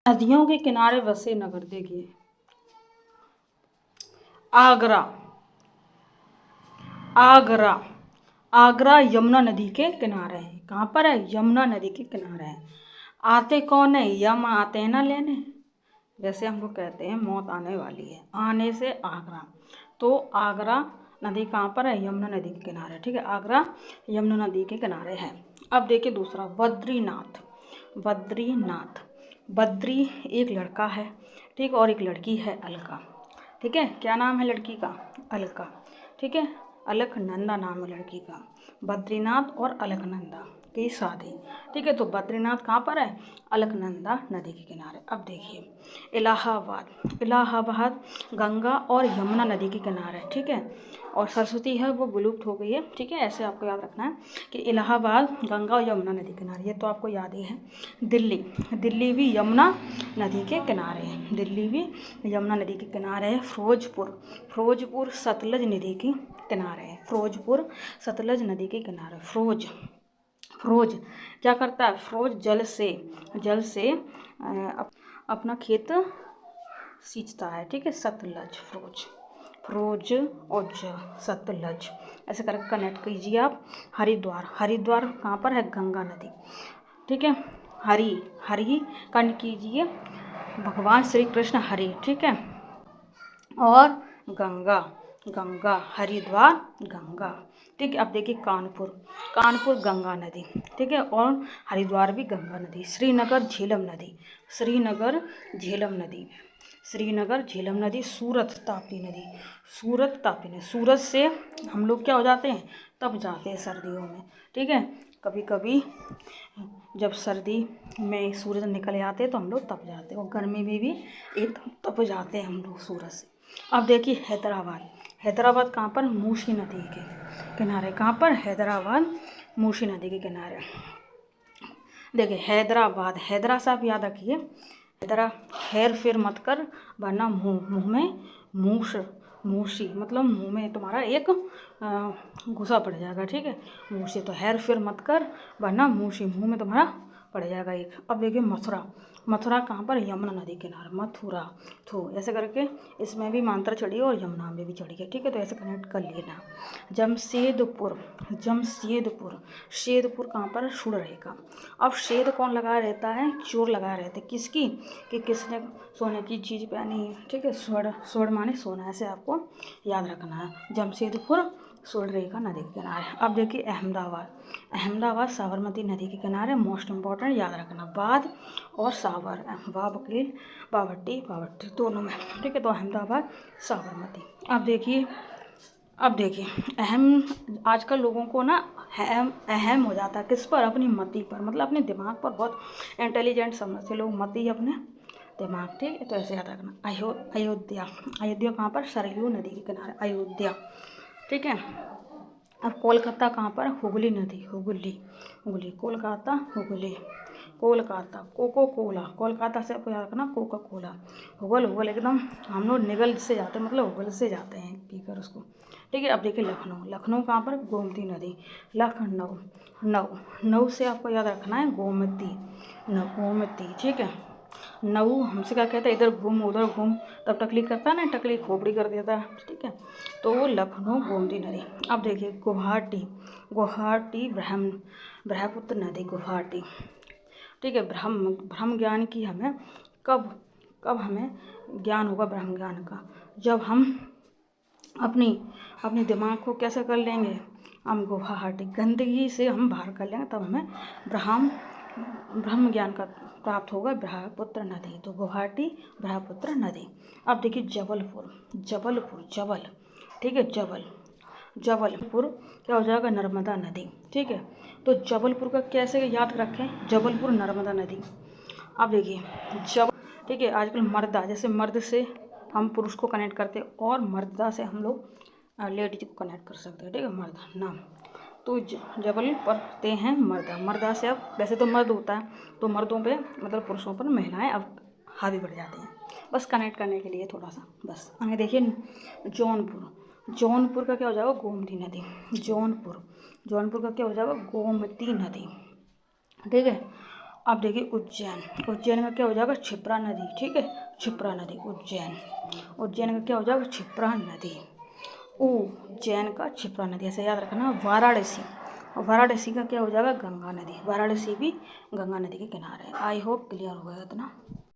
नदियों के किनारे बसे नगर। देखिए आगरा, आगरा, आगरा यमुना नदी के किनारे है। कहाँ पर है? यमुना नदी के किनारे है। आते कौन है? यम आते हैं ना लेने, जैसे हम लोग कहते हैं मौत आने वाली है, आने से आगरा। तो आगरा नदी कहाँ पर है? यमुना नदी के किनारे। ठीक है, आगरा यमुना नदी के किनारे है। अब देखिए दूसरा, बद्रीनाथ। बद्रीनाथ, बद्री एक लड़का है, ठीक, और एक लड़की है अलका। ठीक है, क्या नाम है लड़की का? अलका। ठीक है, अलकनंदा नाम है लड़की का। बद्रीनाथ और अलकनंदा की शादी। ठीक है, तो बद्रीनाथ कहाँ पर है? अलकनंदा नदी के किनारे। अब देखिए इलाहाबाद, इलाहाबाद गंगा और यमुना नदी के किनारे। ठीक है, और सरस्वती है वो विलुप्त हो गई है। ठीक है, ऐसे आपको याद रखना है कि इलाहाबाद गंगा और यमुना नदी के किनारे, ये तो आपको याद ही है। दिल्ली, दिल्ली भी यमुना नदी के किनारे है। दिल्ली भी यमुना नदी के किनारे है। फिरोजपुर, फिरोजपुर सतलज नदी के किनारे है। फिरोजपुर सतलज नदी के किनारे। फिरोज, फिरोज क्या करता है? फिरोज जल से अपना खेत सींचता है। ठीक है, सतलज, फिरोज, फिरोज और सतलज ऐसे करके कनेक्ट कीजिए आप। हरिद्वार, हरिद्वार कहाँ पर है? गंगा नदी। ठीक है, हरि, हरि कनेक्ट कीजिए भगवान श्री कृष्ण हरि। ठीक है, और गंगा, गंगा, हरिद्वार गंगा। ठीक है, अब देखिए कानपुर, कानपुर गंगा नदी। ठीक है, और हरिद्वार भी गंगा नदी। श्रीनगर झेलम नदी, श्रीनगर झेलम नदी, श्रीनगर झेलम नदी। सूरत तापी नदी, सूरत तापी नदी। सूरत से हम लोग क्या हो जाते हैं? तप जाते हैं सर्दियों में। ठीक है, कभी कभी जब सर्दी में सूरज निकल आते हैं तो हम लोग तप जाते हैं, और गर्मी में भी एकदम तप जाते हैं हम लोग सूरज से। अब देखिए हैदराबाद, हैदराबाद कहाँ पर? मूसी नदी के किनारे। कहाँ पर? हैदराबाद मूसी नदी के किनारे। देखिए हैदराबाद, हैदरा से आप याद रखिए, हैदरा हेर फेर मत कर, वरना मुँह में मूस, मूसी मतलब मुँह में तुम्हारा एक घुसा पड़ जाएगा। ठीक है, मूसी, तो हेर फेर मत कर वरना मूसी, मुँह में तुम्हारा पड़ जाएगा एक। अब देखिए मथुरा, मथुरा कहाँ पर? यमुना नदी के किनारे। मथुरा, थो ऐसे करके इसमें भी मात्रा चढ़ी है और यमुना में भी चढ़ी है। ठीक है, तो ऐसे कनेक्ट कर लेना। जमशेदपुर, जमशेदपुर, शेदपुर कहाँ पर? सुड़ रहेगा। अब शेद कौन लगाया रहता है? चोर लगाए रहते। किसकी? कि किसने सोने की चीज़ पहनी है। ठीक है, स्वर्ण, स्वर्ण माने सोना, ऐसे आपको याद रखना है। जमशेदपुर सुड़ रेखा नदी के किनारे। अब देखिए अहमदाबाद, अहमदाबाद साबरमती नदी के किनारे। मोस्ट इम्पॉर्टेंट याद रखना, बाद और साबर, बाबकील, बावट्टी, बावट्टी दोनों में। ठीक है, तो अहमदाबाद साबरमती। अब देखिए अहम, आजकल लोगों को ना अहम हो जाता है किस पर? अपनी मति पर, मतलब अपने दिमाग पर बहुत इंटेलिजेंट समझते लोग, मति अपने दिमाग। ठीक है, तो ऐसे याद रखना। अयोध्या, अयोध्या कहाँ पर? सरयू नदी के किनारे अयोध्या। ठीक है, अब कोलकाता कहाँ पर? हुगली नदी, हुगली, हुगली, कोलकाता, हुगली, कोलकाता। कोको कोला, कोलकाता से आपको याद रखना कोका कोला। हुगल, हुगल एकदम हम लोग निगल से जाते हैं, मतलब हुगल से जाते हैं पीकर उसको। ठीक है, अब देखिए लखनऊ, लखनऊ कहाँ पर? गोमती नदी, लखनऊ, नऊ, नऊ से आपको याद रखना है गोमती, गोमती। ठीक है, नऊ हमसे क्या कहता है? इधर घूम उधर घूम, तब टकली करता है ना, टकली खोपड़ी कर देता है। ठीक है, तो वो लखनऊ गोमती नदी। अब देखिए गुवाहाटी, गुवाहाटी ब्रह्मपुत्र नदी, गुवाहाटी। ठीक है, ब्रह्म ज्ञान की हमें कब, कब हमें ज्ञान होगा ब्रह्म ज्ञान का? जब हम अपनी दिमाग को कैसे कर लेंगे? हम गुवाहाटी, गंदगी से हम बाहर कर लेंगे, तब हमें ब्रह्म ज्ञान का प्राप्त होगा, ब्रह्मपुत्र नदी। तो गुवाहाटी ब्रह्मपुत्र नदी। अब देखिए जबलपुर, जबलपुर, जबल। ठीक है, जबलपुर क्या हो जाएगा? नर्मदा नदी। ठीक है, तो जबलपुर का कैसे याद रखें? जबलपुर नर्मदा नदी। अब देखिए ठीक है, आजकल मर्दा, जैसे मर्द से हम पुरुष को कनेक्ट करते हैं, और मर्दा से हम लोग लेडीज को कनेक्ट कर सकते हैं। ठीक है, मर्दा नाम, तो जबल पढ़ते हैं मर्दा, मर्दा से अब वैसे तो मर्द होता है, तो मर्दों पे मतलब पुरुषों पर महिलाएं अब हावी बढ़ जाती हैं, बस कनेक्ट करने के लिए थोड़ा सा। बस आगे देखिए जौनपुर, जौनपुर का क्या हो जाएगा? गोमती नदी। जौनपुर, जौनपुर का क्या हो जाएगा? गोमती नदी। ठीक है, अब देखिए उज्जैन। उज्जैन का क्या हो जाएगा? क्षिप्रा नदी। ठीक है, क्षिप्रा नदी उज्जैन। उज्जैन का क्या हो जाएगा? क्षिप्रा नदी। उज्जैन का क्षिप्रा नदी, ऐसे याद रखना। वाराणसी, और वाराणसी का क्या हो जाएगा? गंगा नदी। वाराणसी भी गंगा नदी के किनारे है। आई होप क्लियर हो गया इतना।